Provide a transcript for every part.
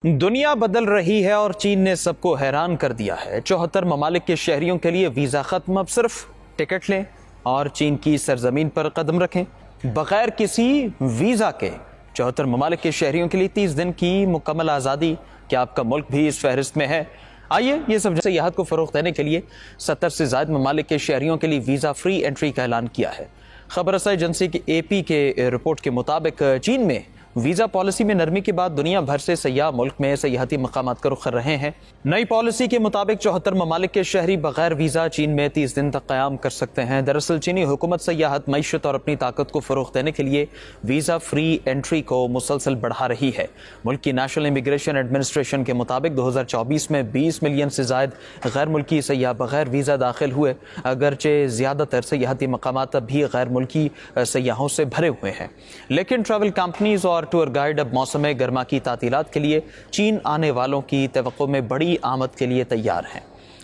दुनिया बदल रही है और चीन ने सबको हैरान कर दिया है। 74 ममालिक के शहरियों के लिए वीज़ा ख़त्म, अब सिर्फ टिकट लें और चीन की सरजमीन पर कदम रखें। बगैर किसी वीज़ा के 74 ममालिक के शहरियों के लिए 30 दिन की मुकम्मल आज़ादी। क्या आपका मुल्क भी इस फहरिस्त में है? आइए ये सब सयाहत को फ़रोग़ देने के लिए 70 से ज़ायद ममालिक के शहरियों के लिए वीज़ा फ्री एंट्री का ऐलान किया है। खबर रसाई एजेंसी की AP के रिपोर्ट के मुताबिक चीन में वीज़ा पॉलिसी में नरमी के बाद दुनिया भर से सयाह मुल्क में सयाहती मकामात का रुख कर रहे हैं। नई पॉलिसी के मुताबिक 74 ममालिक के शहरी बगैर वीज़ा चीन में 30 दिन तक क़याम कर सकते हैं। दरअसल चीनी हुकूमत सयाहत, मईशत और अपनी ताकत को फ़रोग़ देने के लिए वीज़ा फ्री एंट्री को मुसलसल बढ़ा रही है। मुल्क की नेशनल इमिग्रेशन एडमिनिस्ट्रेशन के मुताबिक 2024 में 20 मिलियन से ज़ायद गैर मुल्की सयाह बगैर वीज़ा दाखिल हुए। अगरचे ज़्यादातर सयाहती मकामात अब भी गैर मुल्की सयाहों से भरे हुए हैं, लेकिन ट्रैवल कंपनीज़ और टूर गाइड अब मौसम गर्मा की तातीलात के लिए चीन आने वालों की तवक्को में बड़ी आमद के लिए तैयार हैं।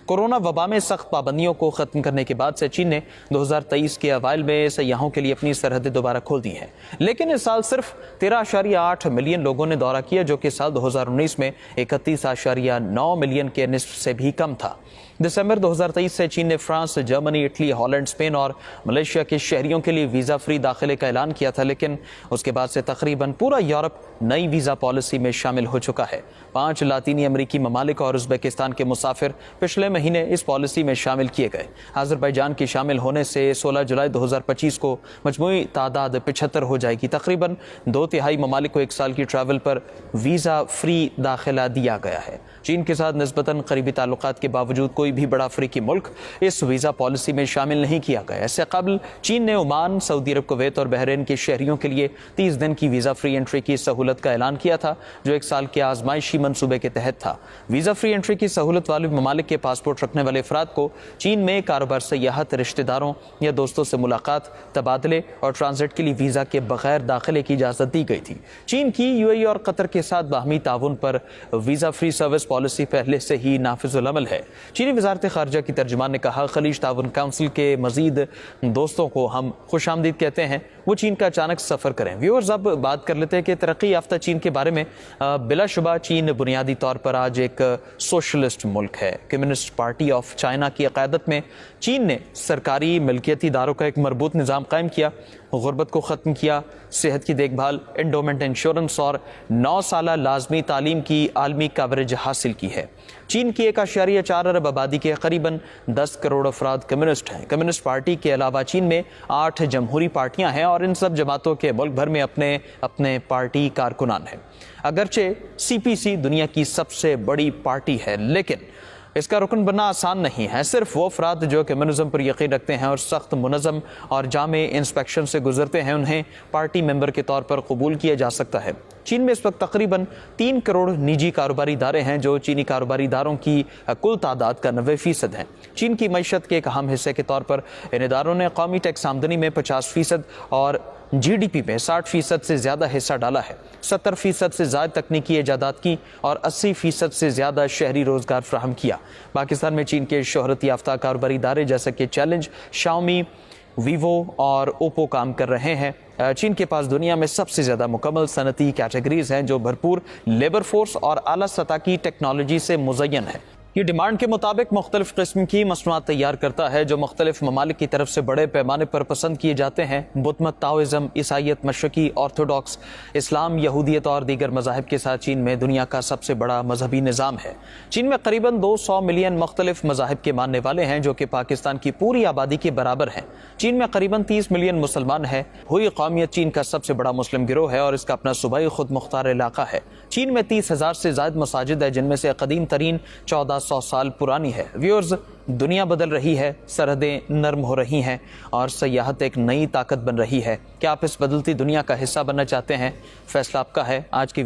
कोरोना वबा में सख्त पाबंदियों को ख़त्म करने के बाद से चीन ने 2023 के अवाइल में सयाहों के लिए अपनी सरहदें दोबारा खोल दी हैं, लेकिन इस साल सिर्फ 13.8 मिलियन लोगों ने दौरा किया, जो कि साल 2019 में 31.9 मिलियन के निस्फ से भी कम था। दिसंबर 2023 से चीन ने France, Germany, Italy, Holland, Spain और मलेशिया के शहरियों के लिए वीज़ा फ्री दाखिले का ऐलान किया था, लेकिन उसके बाद से तकरीबन पूरा यूरोप नई वीज़ा पॉलिसी में शामिल हो चुका है। 5 लातीनी अमरीकी ममालिक और उज़्बेकिस्तान के मुसाफिर पिछले महीने इस पॉलिसी में शामिल किए गए। अज़रबैजान के शामिल होने से 16 जुलाई 2025 को मजमूई तादाद 75 हो जाएगी। तकरीबन 2/3 ममालिक को 1 साल की ट्रैवल पर वीज़ा फ्री दाखिला दिया गया है। चीन के साथ निस्बतन करीबी ताल्लुकात के बावजूद कोई भी बड़ा अफ्रीकी मुल्क इस वीज़ा पॉलिसी में शामिल नहीं किया गया। इससे कबल चीन ने ओमान, सऊदी अरब, कुवैत और बहरीन के शहरियों के लिए 30 दिन की वीज़ा फ्री एंट्री की सहूलत का ऐलान किया था, जो 1 साल के आजमाइशी मनसूबे के तहत था। वीज़ा फ्री एंट्री की सहूलत वाले ममालिक के पासपोर्ट रखने वाले अफराद को चीन में कारोबार, सयाहत, रिश्तेदारों या दोस्तों से मुलाकात, तबादले और ट्रांजिट के लिए वीज़ा के बगैर दाखिले की इजाज़त दी गई थी। चीन की UAE और कतर के साथ बाहमी ताउन पर वीज़ा फ्री सर्विस पॉलिसी पहले से ही नाफिजुल अमल है। चीनी वज़ारत ख़ारजा की तर्जुमान ने कहा, खलीज ताउन काउंसिल के मज़ीद दोस्तों को हम खुशामदीद कहते हैं, वो चीन का अचानक सफ़र करें। व्यूअर्स, अब बात कर लेते हैं कि तरक्की याफ्ता चीन के बारे में। बिलाशुबा चीन बुनियादी तौर पर आज एक सोशलिस्ट मुल्क है। कम्युनिस्ट पार्टी ऑफ चाइना की क़यादत में चीन ने सरकारी मिल्कियती इदारों का एक मरबूत निज़ाम कायम किया, गुर्बत को ख़त्म किया, सेहत की देखभाल, एंडोमेंट इंश्योरेंस और 9 साला लाजमी तालीम की आलमी कवरेज हासिल की है। चीन की 1.4 अरब आबादी के करीबन 10 करोड़ अफराद कम्युनिस्ट हैं। कम्युनिस्ट पार्टी के अलावा चीन में 8 जमहूरी पार्टियां हैं और इन सब जमातों के मुल्क भर में अपने अपने पार्टी कारकुनान हैं। अगरचे CPC दुनिया की सबसे बड़ी पार्टी है, लेकिन इसका रुकन बनना आसान नहीं है। सिर्फ वो अफराद जो कम्युनिज्म पर यकीन रखते हैं और सख्त मुनज़्ज़म और जामे इंस्पेक्शन से गुजरते हैं, उन्हें पार्टी मेंबर के तौर पर कबूल किया जा सकता है। चीन में इस वक्त तकरीबन 3 करोड़ निजी कारोबारी इदारे हैं, जो चीनी कारोबारी इदारों की कुल तादाद का 90% हैं। चीन की मईशत के एक अहम हिस्से के तौर पर इन इदारों ने कौमी टैक्स आमदनी में 50% और GDP में 60% से ज़्यादा हिस्सा डाला है। 70% से ज़्यादा तकनीकी ईजादात की और 80% से ज़्यादा शहरी रोज़गार फ्राहम किया। पाकिस्तान में चीन के शोहरत याफ्ता कारोबारी इदारे जैसे कि चैलेंज, शाओमी, वीवो और ओप्पो काम कर रहे हैं। चीन के पास दुनिया में सबसे ज़्यादा मुकम्मल सनती कैटेगरीज हैं, जो भरपूर लेबर फोर्स और आला सतह की टेक्नोलॉजी से मुज़य्यन है। ये डिमांड के मुताबिक मुख्तलिफ किस्म की मसनूआत तैयार करता है, जो मुख्तलिफ ममालिक की तरफ से बड़े पैमाने पर पसंद किए जाते हैं। बुतमत, ताओइज़म, ईसाइयत, मशरकी, ऑर्थोडॉक्स, इस्लाम, यहूदियत और दीगर मज़ाहिब के साथ चीन में दुनिया का सबसे बड़ा मजहबी निज़ाम है। चीन में करीबन 200 मिलियन मुख्तलिफ मज़ाहिब के मानने वाले हैं, जो कि पाकिस्तान की पूरी आबादी के बराबर हैं। चीन में करीबन 30 मिलियन मुसलमान हैं। हुई कौमियत चीन का सबसे बड़ा मुस्लिम गिरोह है और इसका अपना सूबाई खुद मुख्तार इलाका है। चीन में 30,000 से ज़ायद मसाजिद है, जिनमें से कदीम तरीन 1400 साल पुरानी है। व्यूअर्स, दुनिया बदल रही है, सरहदें नरम हो रही हैं और सयाहत एक नई ताकत बन रही है। क्या आप इस बदलती दुनिया का हिस्सा बनना चाहते हैं? फैसला आपका है। आज की